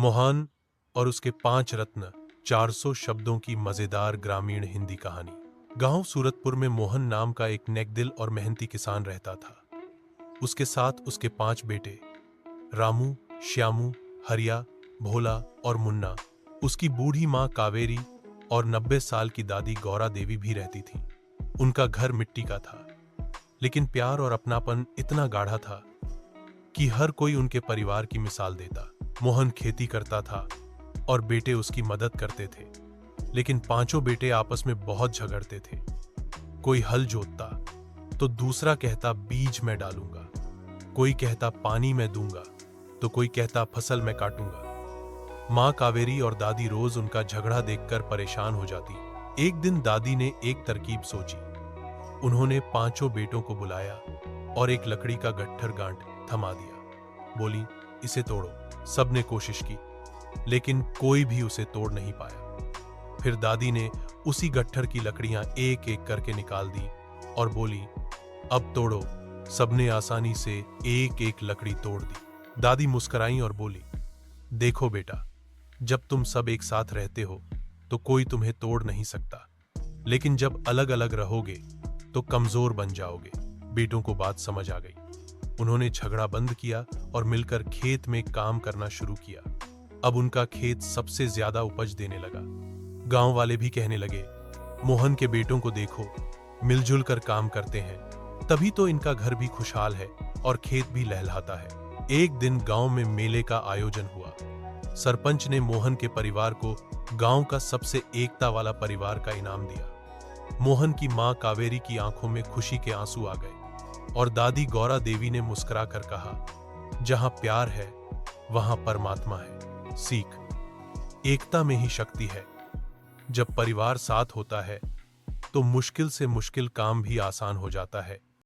मोहन और उसके 5 रत्न 400 शब्दों की मजेदार ग्रामीण हिंदी कहानी। गांव सूरतपुर में मोहन नाम का एक नेकदिल और मेहनती किसान रहता था। उसके साथ उसके 5 बेटे रामू, श्यामू, हरिया, भोला और मुन्ना, उसकी बूढ़ी माँ कावेरी और 90 साल की दादी गौरा देवी भी रहती थीं। उनका घर मिट्टी का था, लेकिन प्यार और अपनापन इतना गाढ़ा था कि हर कोई उनके परिवार की मिसाल देता। मोहन खेती करता था और बेटे उसकी मदद करते थे, लेकिन पांचों बेटे आपस में बहुत झगड़ते थे। कोई हल जोतता तो दूसरा कहता बीज मैं डालूंगा, कोई कहता पानी मैं दूंगा, तो कोई कहता फसल मैं काटूंगा। माँ कावेरी और दादी रोज उनका झगड़ा देखकर परेशान हो जाती। एक दिन दादी ने एक तरकीब सोची। उन्होंने पांचों बेटों को बुलाया और एक लकड़ी का गट्ठर गांठ थमा दिया। बोली, इसे तोड़ो। सबने कोशिश की, लेकिन कोई भी उसे तोड़ नहीं पाया। फिर दादी ने उसी गट्ठर की लकड़ियां एक एक करके निकाल दी और बोली, अब तोड़ो। सबने आसानी से एक एक लकड़ी तोड़ दी। दादी मुस्कुराई और बोली, देखो बेटा, जब तुम सब एक साथ रहते हो तो कोई तुम्हें तोड़ नहीं सकता, लेकिन जब अलग अलग रहोगे तो कमजोर बन जाओगे। बेटों को बात समझ आ गई। उन्होंने झगड़ा बंद किया और मिलकर खेत में काम करना शुरू किया। अब उनका खेत सबसे ज्यादा उपज देने लगा। गांव वाले भी कहने लगे, मोहन के बेटों को देखो, मिलजुल कर काम करते हैं, तभी तो इनका घर भी खुशहाल है और खेत भी लहलहाता है। एक दिन गांव में मेले का आयोजन हुआ। सरपंच ने मोहन के परिवार को गांव का सबसे एकता वाला परिवार का इनाम दिया। मोहन की मां कावेरी की आंखों में खुशी के आंसू आ गए और दादी गौरा देवी ने मुस्कुराकर कहा, जहां प्यार है वहां परमात्मा है। सीख, एकता में ही शक्ति है। जब परिवार साथ होता है तो मुश्किल से मुश्किल काम भी आसान हो जाता है।